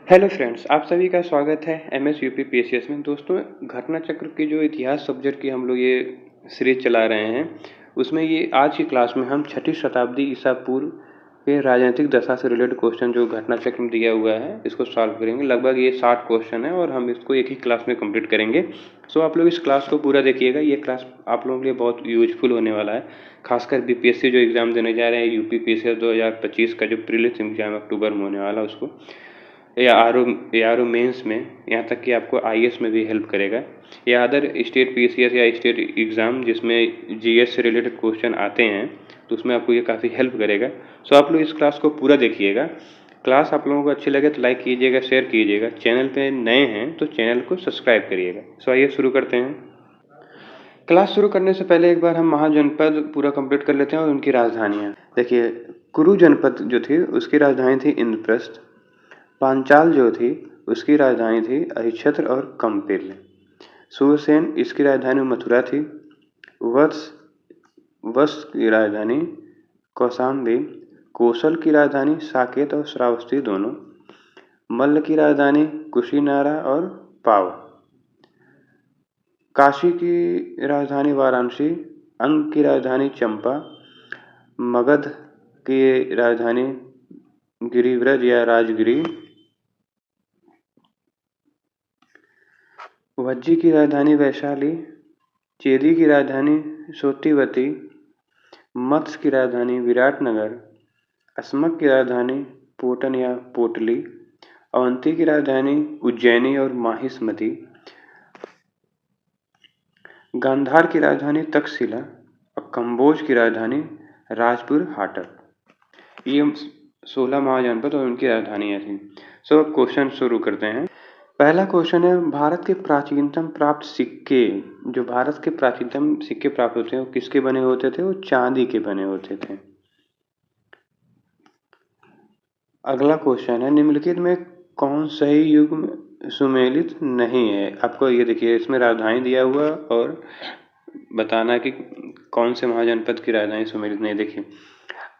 Hello friends, आप सभी का स्वागत है एमएस यूपी पीसीएस में। दोस्तों, घटना चक्र की जो इतिहास सब्जेक्ट की हम लोग ये सीरीज चला रहे हैं, उसमें ये आज की क्लास में हम 6ठी शताब्दी ईसा पूर्व के राजनीतिक दशा से रिलेटेड क्वेश्चन जो घटना चक्र में दिया हुआ है इसको सॉल्व करेंगे। लगभग ये 60 क्वेश्चन है और हम इसको एक ही क्लास में कंप्लीट करेंगे। सो आप लोग इस क्लास को पूरा देखिएगा। ये क्लास आप लोगों के लिए बहुत यूजफुल होने वाला है, खासकर बीपीएससी जो एग्ज़ाम देने जा रहे हैं, यूपी पीसीएस 2025 का जो प्रीलिम्स एग्जाम अक्टूबर में होने वाला उसको, या आर ओ मेंस में, यहाँ तक कि आपको आईएएस में भी हेल्प करेगा, या अदर स्टेट पीसीएस या स्टेट एग्ज़ाम जिसमें जीएस से रिलेटेड क्वेश्चन आते हैं तो उसमें आपको ये काफ़ी हेल्प करेगा। सो आप लोग इस क्लास को पूरा देखिएगा। क्लास आप लोगों को अच्छी लगे तो लाइक कीजिएगा, शेयर कीजिएगा। चैनल पे नए हैं तो चैनल को सब्सक्राइब करिएगा। सो आइए शुरू करते हैं। क्लास शुरू करने से पहले एक बार हम महाजनपद पूरा कंप्लीट कर लेते हैं और उनकी राजधानियाँ। देखिए, कुरु जनपद जो थी उसकी राजधानी थी इंद्रप्रस्थ। पांचाल जो थी उसकी राजधानी थी अहिच्छत्र और कंपिल। सुरसेन इसकी राजधानी मथुरा थी। वत्स की राजधानी कौशाम्बी। कौशल की राजधानी साकेत और श्रावस्ती दोनों। मल्ल की राजधानी कुशीनारा और पाव। काशी की राजधानी वाराणसी। अंग की राजधानी चंपा। मगध की राजधानी गिरिव्रज या राजगिरी। वज्जी की राजधानी वैशाली। चेदी की राजधानी सोतिवती। मत्स्य की राजधानी विराटनगर। अस्मक की राजधानी पोटन या पोटली। अवंती की राजधानी उज्जैनी और माहिष्मती। गांधार की राजधानी तक्षशिला और कंबोज की राजधानी राजपुर हाटक। ये 16 महाजनपद और उनकी राजधानियाँ थी। सो अब क्वेश्चन शुरू करते हैं। पहला क्वेश्चन है, भारत के प्राचीनतम प्राप्त सिक्के। जो भारत के प्राचीनतम सिक्के प्राप्त होते हैं वो किसके बने होते थे? वो चांदी के बने होते थे। अगला क्वेश्चन है, निम्नलिखित में कौन सही युग में सुमेलित नहीं है? आपको ये देखिए, इसमें राजधानी दिया हुआ और बताना कि कौन से महाजनपद की राजधानी सुमेलित नहीं। देखिए,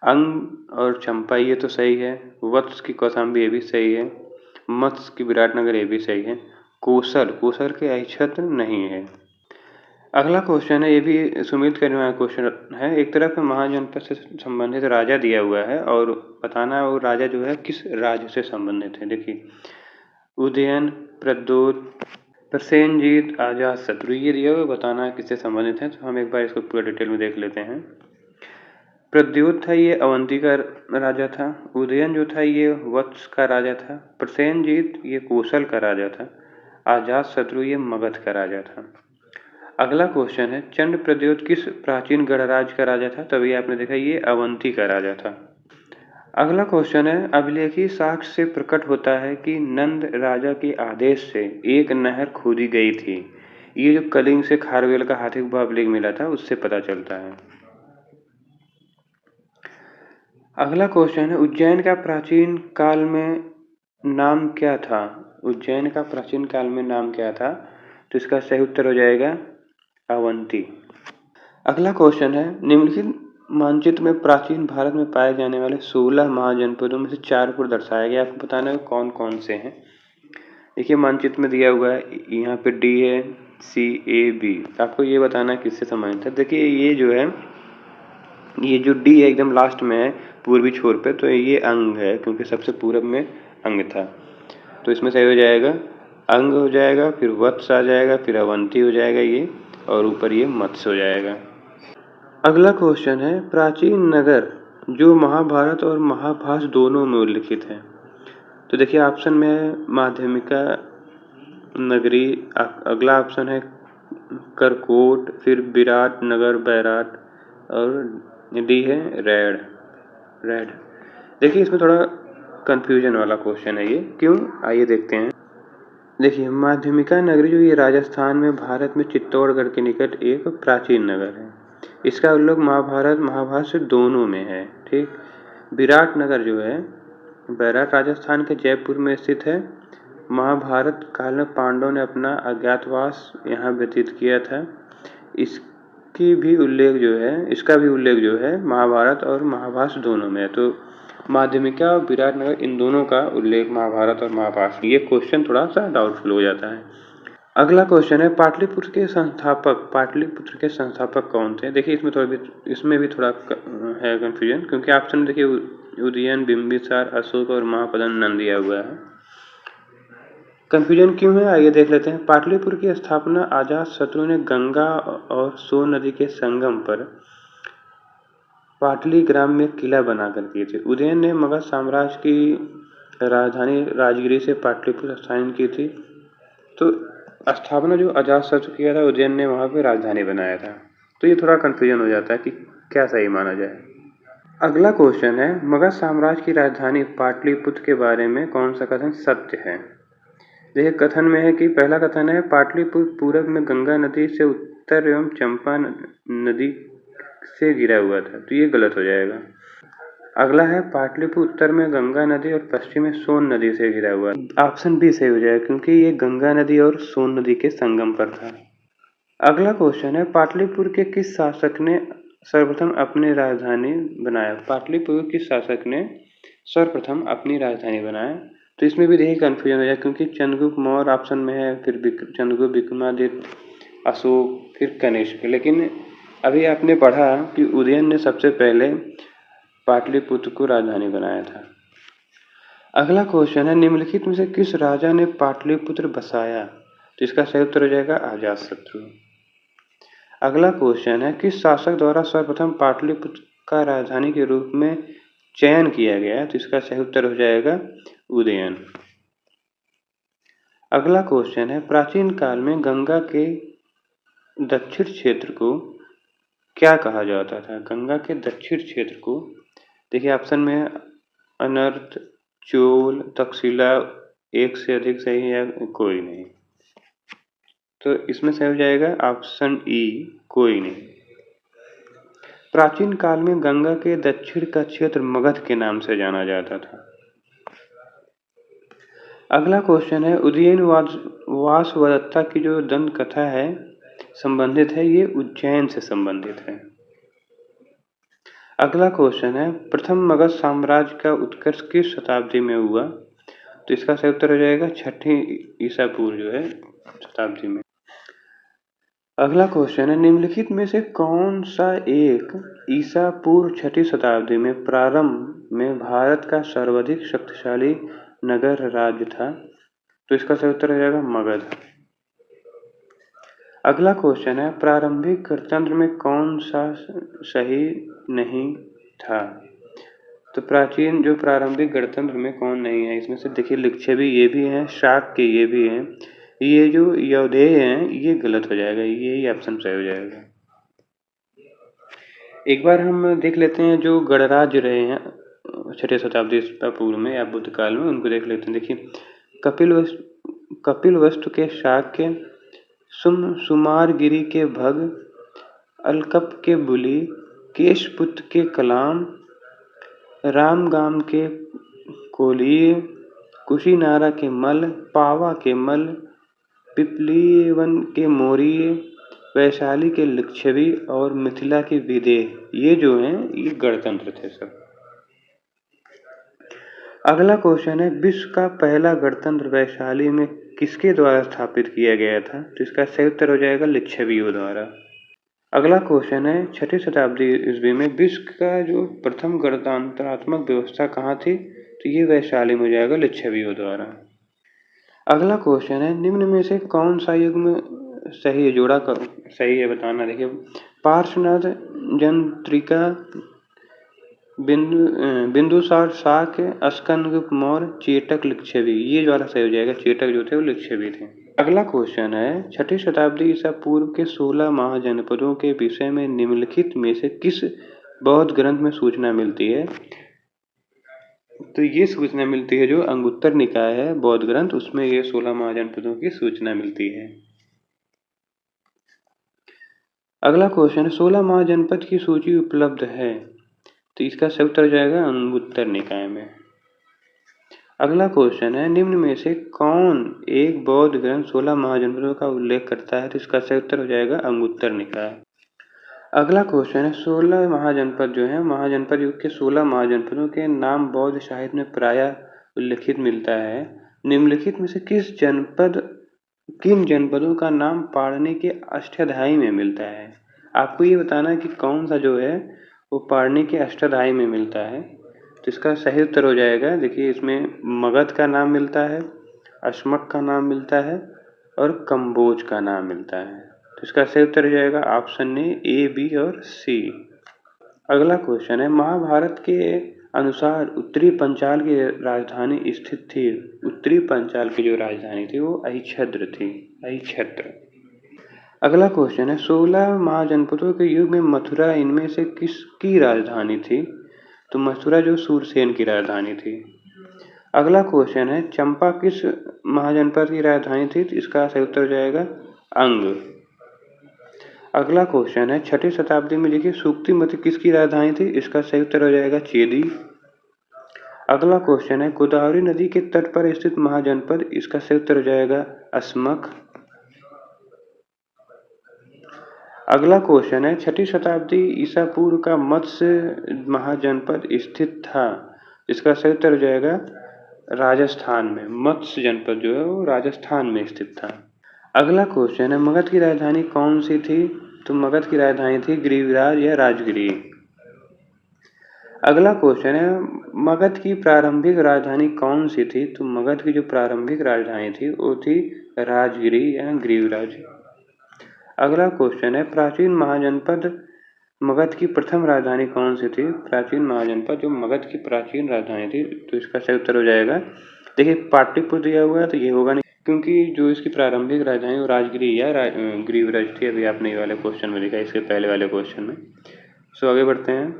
अंग और चंपा ये तो सही है। वत्स की कौशाम्बी ये भी सही है। मत्स्य की विराटनगर ये भी सही है। कोसर के अहिच्छत्र नहीं है। अगला क्वेश्चन है, ये भी सुमित करने वाला क्वेश्चन है। एक तरफ महाजनपद से संबंधित राजा दिया हुआ है और बताना वो राजा जो है किस राज्य से संबंधित है। देखिए, उदयन, प्रद्योत, प्रसेनजीत, अजातशत्रु, ये दिया हुआ, बताना किससे संबंधित है। तो हम एक बार इसको पूरा डिटेल में देख लेते हैं। प्रद्योत था ये अवंती का राजा था। उदयन जो था ये वत्स का राजा था। प्रसेनजीत ये कौशल का राजा था। अजातशत्रु ये मगध का राजा था। अगला क्वेश्चन है, चंड प्रद्योत किस प्राचीन गणराज्य का राजा था? तभी आपने देखा ये अवंती का राजा था। अगला क्वेश्चन है, अभिलेखी साक्ष्य से प्रकट होता है कि नंद राजा के आदेश से एक नहर खोदी गई थी। ये जो कलिंग से खारवेल का हाथी को अभिलेख मिला था उससे पता चलता है। अगला क्वेश्चन है, उज्जैन का प्राचीन काल में नाम क्या था? उज्जैन का प्राचीन काल में नाम क्या था? तो इसका सही उत्तर हो जाएगा अवंती। अगला क्वेश्चन है, निम्नलिखित मानचित्र में प्राचीन भारत में पाए जाने वाले 16 महाजनपदों में से 4 को दर्शाया गया। आपको बताना है कौन कौन से हैं। देखिए, मानचित्र में दिया हुआ है, यहाँ पे डी है, सी, ए, बी। आपको ये बताना है किससे संबंधित है। देखिए, ये जो है, ये जो डी है एकदम लास्ट में है पूर्वी छोर पे, तो ये अंग है क्योंकि सबसे पूरब में अंग था। तो इसमें सही हो जाएगा अंग हो जाएगा, फिर वत्स आ जाएगा, फिर अवंती हो जाएगा ये, और ऊपर ये मत्स्य हो जाएगा। अगला क्वेश्चन है, प्राचीन नगर जो महाभारत और महाभास दोनों में उल्लिखित है। तो देखिए, ऑप्शन में है माध्यमिका नगरी। अगला ऑप्शन है करकोट, फिर विराट नगर बैराट, और डी है रेड। देखिए, इसमें थोड़ा कंफ्यूजन वाला क्वेश्चन है ये, क्यों? आइए देखते हैं। देखिए, माध्यमिका नगरी जो ये राजस्थान में भारत में चित्तौड़गढ़ के निकट एक प्राचीन नगर है। इसका उल्लेख महाभारत महाभारत से दोनों में है। ठीक। विराट नगर जो है बैराट राजस्थान के जयपुर में स्थित है। महाभारत काल में पांडवों ने अपना अज्ञातवास यहाँ व्यतीत किया था। इसका भी उल्लेख जो है महाभारत और महाभास दोनों में है। तो माध्यमिका और विराटनगर इन दोनों का उल्लेख महाभारत और महाभारत। ये क्वेश्चन थोड़ा सा डाउटफुल हो जाता है। अगला क्वेश्चन है पाटलिपुत्र के संस्थापक कौन थे? देखिए इसमें भी थोड़ा है कंफ्यूजन, क्योंकि ऑप्शन देखिए उदयन, बिंबिसार, अशोक और महापद्म नंद दिया हुआ है। कंफ्यूजन क्यों है, आइए देख लेते हैं। पाटलिपुत्र की स्थापना अजातशत्रु ने गंगा और सोन नदी के संगम पर पाटली ग्राम में किला बनाकर किए थे। उदयन ने मगध साम्राज्य की राजधानी राजगिरी से पाटलिपुत्र स्थापित की थी। तो स्थापना जो अजातशत्रु किया था, उदयन ने वहां पे राजधानी बनाया था। तो ये थोड़ा कंफ्यूजन हो जाता है कि क्या सही माना जाए। अगला क्वेश्चन है मगध साम्राज्य की राजधानी पाटलिपुत्र के बारे में कौन सा कथन सत्य है? देखिए कथन में है कि पहला कथन है पाटलिपुत्र पूरब में गंगा नदी से उत्तर एवं चंपा नदी से घिरा हुआ था, तो ये गलत हो जाएगा। अगला है पाटलिपुत्र उत्तर में गंगा नदी और पश्चिम में सोन नदी से घिरा हुआ। ऑप्शन बी सही हो जाएगा, क्योंकि ये गंगा नदी और सोन नदी के संगम पर था। अगला क्वेश्चन है पाटलिपुत्र के किस शासक ने सर्वप्रथम अपनी राजधानी बनाया? पाटलिपुत्र किस शासक ने सर्वप्रथम अपनी राजधानी बनाया? तो इसमें भी देखिए कंफ्यूजन हो जाए, क्योंकि चंद्रगुप्त मौर्य ऑप्शन में है, फिर चंद्रगुप्त विक्रमादित्य, अशोक, फिर कनिष्क। लेकिन अभी आपने पढ़ा कि उदयन ने सबसे पहले पाटलिपुत्र को राजधानी बनाया था। अगला क्वेश्चन है निम्नलिखित में से किस राजा ने पाटलिपुत्र बसाया? तो इसका सही उत्तर हो जाएगा अजातशत्रु। अगला क्वेश्चन है किस शासक द्वारा सर्वप्रथम पाटलिपुत्र का राजधानी के रूप में चयन किया गया? तो इसका सही उत्तर हो जाएगा उदयन। अगला क्वेश्चन है प्राचीन काल में गंगा के दक्षिण क्षेत्र को क्या कहा जाता था? गंगा के दक्षिण क्षेत्र को देखिए ऑप्शन में अनर्त, चोल, तक्षशिला, एक से अधिक सही है या कोई नहीं। तो इसमें सही हो जाएगा ऑप्शन ई, कोई नहीं। प्राचीन काल में गंगा के दक्षिण का क्षेत्र मगध के नाम से जाना जाता था। अगला क्वेश्चन है उदयन वासवदत्ता की जो दंत कथा है संबंधित है, ये उज्जैन से संबंधित है। अगला क्वेश्चन है प्रथम मगध साम्राज्य का उत्कर्ष किस शताब्दी में हुआ? तो इसका सही उत्तर हो जाएगा 6ठी ईसा पूर्व जो है शताब्दी में। अगला क्वेश्चन है निम्नलिखित में से कौन सा एक ईसा पूर्व 6ठी शताब्दी में प्रारंभ में भारत का सर्वाधिक शक्तिशाली नगर राज्य था? तो इसका सही उत्तर हो जाएगा मगध। अगला क्वेश्चन है प्रारंभिक गणतंत्र में कौन सा सही नहीं था? तो प्रारंभिक गणतंत्र में कौन नहीं है? इसमें से देखिए लिच्छवी ये भी है, शाक्य ये भी है, ये जो यौधेय हैं ये गलत हो जाएगा, यही ऑप्शन सही हो जाएगा। एक बार हम देख लेते हैं जो गणराज्य रहे हैं 6ठी शताब्दी पूर्व में या बुद्ध काल में, उनको देख लेते हैं। देखिए कपिलवस्तु के शाक्य, सुमारगिरी के भग, अलकप के बुली, केशपुत्र के कलाम, रामगाम के कोलीय, कुशीनारा के मल, पावा के मल, पिपलीवन के मौर्य, वैशाली के लिच्छवी और मिथिला के विदेह, ये जो हैं ये गणतंत्र थे सब। अगला क्वेश्चन है विश्व का पहला गणतंत्र वैशाली में किसके द्वारा स्थापित किया गया था? तो इसका सही उत्तर हो जाएगा लिच्छवियों द्वारा। अगला क्वेश्चन है 6ठी शताब्दी ईस्वी में विश्व का जो प्रथम गणतंत्रात्मक व्यवस्था कहाँ थी? तो ये वैशाली में हो जाएगा लिच्छवियों द्वारा। अगला क्वेश्चन है निम्न में से कौन सा युग्म सही है, जोड़ा का सही है बताना। देखिए पार्श्वनाथ, जंत्रिका, बिंदुसार, शाक्य, स्कंदगुप्त मौर्य, चेटक, लिच्छवी, ये द्वारा सही हो जाएगा। चेटक जो थे वो लिच्छवी थे। अगला क्वेश्चन है 6ठी शताब्दी ईसा पूर्व के 16 महाजनपदों के विषय में निम्नलिखित में से किस बौद्ध ग्रंथ में सूचना मिलती है? तो ये सूचना मिलती है जो अंगुत्तर निकाय है बौद्ध ग्रंथ, उसमें ये 16 महाजनपदों की सूचना मिलती है। अगला क्वेश्चन 16 महाजनपद की सूची उपलब्ध है, तो इसका सही उत्तर हो जाएगा अंगुत्तर निकाय में। अगला क्वेश्चन है निम्न में से कौन एक बौद्ध ग्रंथ 16 महाजनपदों का उल्लेख करता है? तो इसका सही उत्तर हो जाएगा अंगुत्तर निकाय। अगला क्वेश्चन है 16 महाजनपद जो है महाजनपद युग के 16 महाजनपदों के नाम बौद्ध साहित्य में प्रायः उल्लिखित मिलता है। निम्नलिखित में से किन जनपदों का नाम पाणिनि के अष्टाध्यायी में मिलता है। आपको ये बताना है कि कौन सा जो है वो पाणिनि के अष्टाध्यायी में मिलता है। तो इसका सही उत्तर हो जाएगा, देखिए इसमें मगध का नाम मिलता है, अश्मक का नाम मिलता है और कम्बोज का नाम मिलता है। तो इसका सही उत्तर हो जाएगा ऑप्शन ए, बी और सी। अगला क्वेश्चन है महाभारत के अनुसार उत्तरी पंचाल की राजधानी स्थित थी। उत्तरी पंचाल की जो राजधानी थी वो अहिच्छत्र थी, अहिच्छत्र। अगला क्वेश्चन है 16 महाजनपदों के युग में मथुरा इनमें से किसकी राजधानी थी। तो मथुरा जो सूरसेन की राजधानी थी। अगला क्वेश्चन है चंपा किस महाजनपद की राजधानी थी। तो इसका सही उत्तर हो जाएगा अंग। अगला क्वेश्चन है 6ठी शताब्दी में लिखी सूक्तिमती किसकी राजधानी थी। इसका सही उत्तर हो जाएगा चेदी। अगला क्वेश्चन है गोदावरी नदी के तट पर स्थित महाजनपद। इसका सही उत्तर हो जाएगा अस्मक। अगला क्वेश्चन है 6ठी शताब्दी ईसा पूर्व का मत्स्य महाजनपद स्थित था। इसका सही उत्तर हो जाएगा राजस्थान में। मत्स्य जनपद जो है वो राजस्थान में स्थित था। अगला क्वेश्चन है मगध की राजधानी कौन सी थी। तो मगध की राजधानी थी गिरिराज या राजगिरी। अगला क्वेश्चन है मगध की प्रारंभिक राजधानी कौन सी थी। तो मगध की जो प्रारंभिक राजधानी थी वो थी राजगिरी या गिरिराज। अगला क्वेश्चन है प्राचीन महाजनपद मगध की प्रथम राजधानी कौन सी थी। प्राचीन महाजनपद जो मगध की प्राचीन राजधानी थी, तो इसका सही उत्तर हो जाएगा, देखिए पाटलिपुत्र दिया हुआ है तो ये होगा नहीं, क्योंकि जो इसकी प्रारंभिक राजधानी वो राजगिरी या गिरिराज थी। अभी आपने ये वाले क्वेश्चन में देखा, इसके पहले वाले क्वेश्चन में। सो आगे बढ़ते हैं।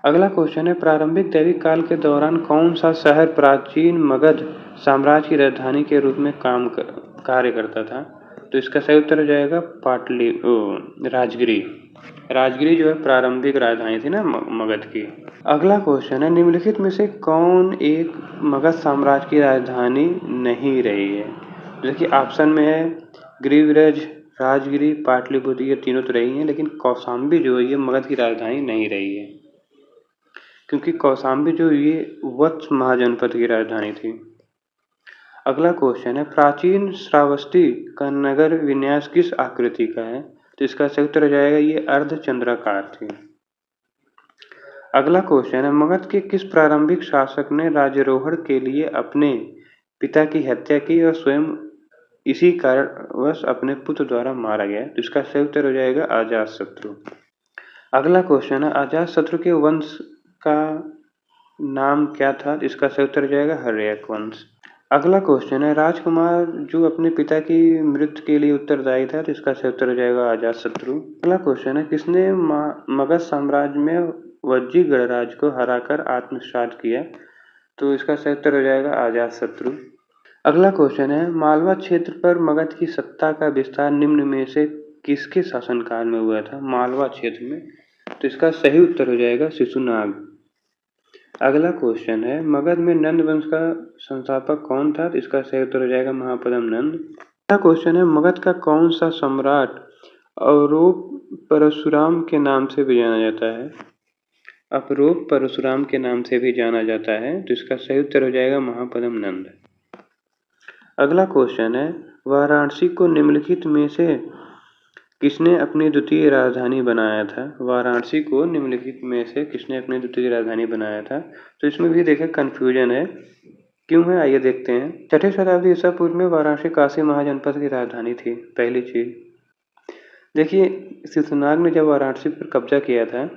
अगला क्वेश्चन है प्रारंभिक दैविक काल के दौरान कौन सा शहर प्राचीन मगध साम्राज्य की राजधानी के रूप में कार्य करता था। तो इसका सही उत्तर हो जाएगा राजगिरी। राजगिरी जो है प्रारंभिक राजधानी थी ना मगध की। अगला क्वेश्चन है निम्नलिखित में से कौन एक मगध साम्राज्य की राजधानी नहीं रही है। देखिए ऑप्शन में है गिरिव्रज, राजगिरी, पाटलिपुत्र, ये तीनों तो रही हैं, लेकिन कौशाम्बी जो है ये मगध की राजधानी नहीं रही है, क्योंकि कौशाम्बी जो ये वत्स महाजनपद की राजधानी थी। अगला क्वेश्चन है प्राचीन श्रावस्ती का नगर विन्यास किस आकृति का है। तो इसका सही उत्तर हो जाएगा ये अर्धचंद्राकार थी। अगला क्वेश्चन है मगध के किस प्रारंभिक शासक ने राज्यारोहण के लिए अपने पिता की हत्या की और स्वयं इसी कारणवश अपने पुत्र द्वारा मारा गया। तो इसका सही उत्तर हो जाएगा अजातशत्रु। अगला क्वेश्चन है अजातशत्रु के वंश का नाम क्या था। इसका सही उत्तर हो जाएगा हर्यक वंश। अगला क्वेश्चन है राजकुमार जो अपने पिता की मृत्यु के लिए उत्तरदायी था। तो इसका सही उत्तर हो जाएगा अजातशत्रु। अगला क्वेश्चन है किसने मगध साम्राज्य में वज्जी गणराज को हराकर आत्मसात किया। तो इसका सही उत्तर हो जाएगा अजातशत्रु। अगला क्वेश्चन है मालवा क्षेत्र पर मगध की सत्ता का विस्तार निम्न में से किसके शासनकाल में हुआ था। मालवा क्षेत्र में। तो इसका सही उत्तर हो जाएगा शिशुनाग। अगला क्वेश्चन है मगध में नंद वंश का संस्थापक कौन था। तो इसका सही उत्तर हो जाएगा महापद्म नंद। अगला क्वेश्चन है मगध का कौन सा सम्राट अवरोप परशुराम के नाम से भी जाना जाता है। अपरोप परशुराम के नाम से भी जाना जाता है। तो इसका सही उत्तर हो जाएगा महापद्म नंद। अगला क्वेश्चन है वाराणसी को निम्नलिखित में से किसने अपनी द्वितीय राजधानी बनाया था। वाराणसी को निम्नलिखित में से किसने अपनी द्वितीय राजधानी बनाया था। तो इसमें भी देखिए कंफ्यूजन है, क्यों है आइए देखते हैं। 6ठी शताब्दी ईसा पूर्व में वाराणसी काशी महाजनपद की राजधानी थी। पहली चीज देखिए शिशुनाग ने जब वाराणसी पर कब्जा किया था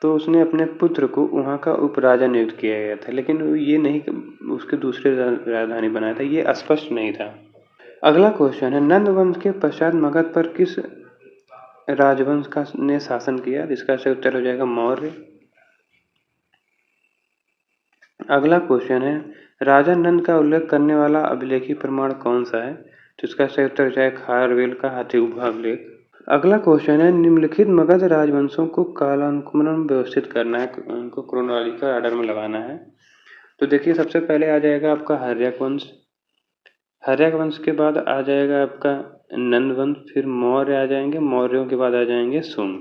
तो उसने अपने पुत्र को वहाँ का उपराजा नियुक्त किया गया था, लेकिन ये नहीं उसके दूसरे राजधानी बनाया था, ये स्पष्ट नहीं था। अगला क्वेश्चन है नंद वंश के पश्चात मगध पर किस राजवंश का ने शासन किया। इसका सही उत्तर हो जाएगा मौर्य। अगला क्वेश्चन है राजा नंद का उल्लेख करने वाला अभिलेखी प्रमाण कौन सा है। तो इसका सही उत्तर हो जाएगा खारवेल का हाथी गुफा अभिलेख। अगला क्वेश्चन है निम्नलिखित मगध राजवंशों को कालानुक्रम व्यवस्थित करना है, उनको क्रोनोलॉजिकल ऑर्डर में लगाना है। तो देखिए सबसे पहले आ जाएगा आपका हर्यक वंश। हर्यक वंश के बाद आ जाएगा आपका नंदवंश, फिर मौर्य आ जाएंगे, मौर्यों के बाद आ जाएंगे शुंग।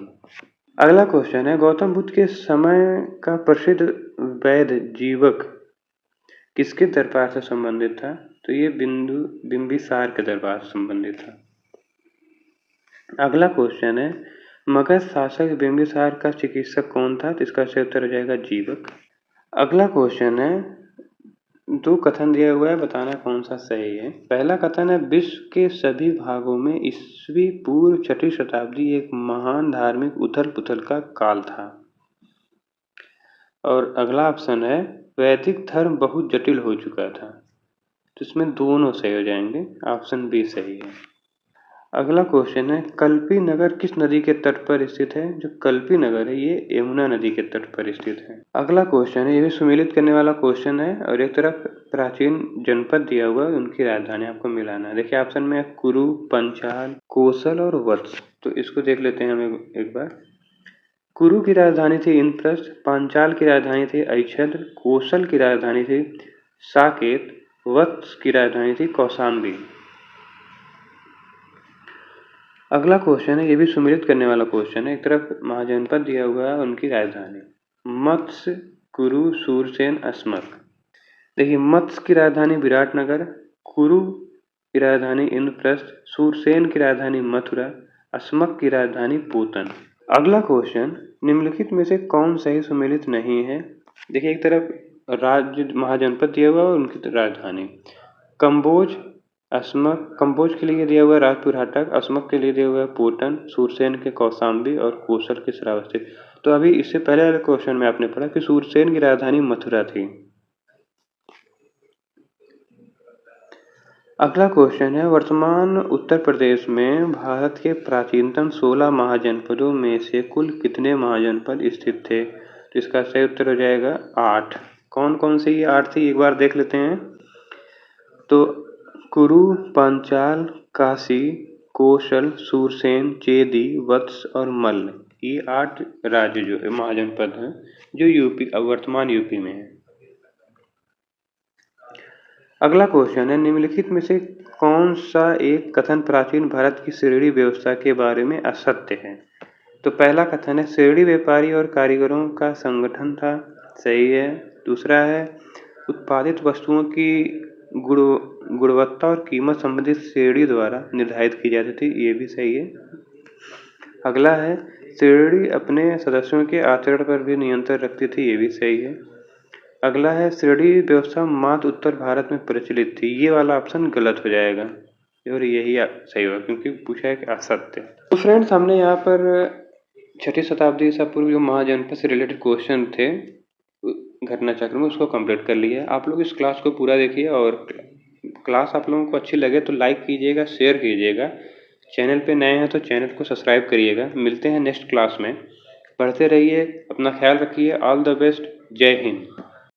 अगला क्वेश्चन है, गौतम बुद्ध के समय का प्रसिद्ध वैद्य जीवक किसके दरबार से संबंधित था? तो ये बिंबिसार के दरबार से संबंधित था। अगला क्वेश्चन है, मगध शासक बिंबिसार का चिकित्सक कौन था? तो इसका सही उत्तर हो जाएगा जीवक। अगला क्वेश्चन है, दो कथन दिया हुआ है, बताना कौन सा सही है। पहला कथन है, विश्व के सभी भागों में ईस्वी पूर्व 6वीं शताब्दी एक महान धार्मिक उथल पुथल का काल था। और अगला ऑप्शन है, वैदिक धर्म बहुत जटिल हो चुका था। तो इसमें दोनों सही हो जाएंगे, ऑप्शन बी सही है। अगला क्वेश्चन है, कल्पी नगर किस नदी के तट पर स्थित है? जो कल्पी नगर है ये यमुना नदी के तट पर स्थित है। अगला क्वेश्चन है, ये भी सुमेलित करने वाला क्वेश्चन है और एक तरफ प्राचीन जनपद दिया हुआ है, उनकी राजधानी आपको मिलाना है। देखिए ऑप्शन में है कुरु, पंचाल, कोसल और वत्स। तो इसको देख लेते हैं हम एक बार। कुरु की राजधानी थी इंद्रप्रस्थ, पांचाल की राजधानी थी ऐच्छद्र, कोसल की राजधानी थी साकेत, वत्स की राजधानी थी कौशाम्बी। अगला क्वेश्चन है, ये भी सुमेलित करने वाला क्वेश्चन है। एक तरफ महाजनपद दिया हुआ है, उनकी राजधानी मत्स्य, कुरु, सूरसेन, अस्मक। देखिए मत्स्य की राजधानी विराटनगर, कुरु की राजधानी इंद्रप्रस्थ, सूरसेन की राजधानी मथुरा, अस्मक की राजधानी पूतन। अगला क्वेश्चन, निम्नलिखित में से कौन सही सुमेलित नहीं है? देखिए एक तरफ राज्य महाजनपद दिया हुआ है, उनकी राजधानी कंबोज, अस्मक, कंबोज के लिए दिया हुआ है राजपुरहाटक, अस्मक के लिए दिया हुआ है पूटन, सूरसेन के कौशाम्बी और कोसल के श्रावस्ती। तो अभी इससे पहले वाले क्वेश्चन में आपने पढ़ा कि सूरसेन की राजधानी मथुरा थी। अगला क्वेश्चन है, वर्तमान उत्तर प्रदेश में भारत के प्राचीनतम 16 महाजनपदों में से कुल कितने महाजनपद स्थित थे? तो इसका सही उत्तर हो जाएगा 8। कौन कौन से ये 8 थी एक बार देख लेते हैं। तो कुरु, पांचाल, काशी, कोशल, सूरसेन, चेदी, वत्स और मल्ल, ये 8 राज्य जो महाजनपद हैं जो यूपी वर्तमान यूपी में है। अगला क्वेश्चन है, निम्नलिखित में से कौन सा एक कथन प्राचीन भारत की श्रेणी व्यवस्था के बारे में असत्य है? तो पहला कथन है, श्रेणी व्यापारी और कारीगरों का संगठन था, सही है। दूसरा है, उत्पादित वस्तुओं की गुणवत्ता और कीमत संबंधित श्रेणी द्वारा निर्धारित की जाती थी, ये भी सही है। अगला है, श्रेणी अपने सदस्यों के आचरण पर भी नियंत्रण रखती थी, ये भी सही है। अगला है, श्रेणी व्यवस्था मात्र उत्तर भारत में प्रचलित थी, ये वाला ऑप्शन गलत हो जाएगा और यही सही होगा क्योंकि पूछा है कि असत्य। तो फ्रेंड्स हमने यहाँ पर 6वीं शताब्दी ईसा पूर्व जो महाजनपद से रिलेटेड क्वेश्चन थे घटना चक्र में, उसको कंप्लीट कर लिया है। आप लोग इस क्लास को पूरा देखिए और क्लास आप लोगों को अच्छी लगे तो लाइक कीजिएगा, शेयर कीजिएगा। चैनल पे नए हैं तो चैनल को सब्सक्राइब करिएगा। मिलते हैं नेक्स्ट क्लास में। पढ़ते रहिए, अपना ख्याल रखिए। All the best. जय हिंद।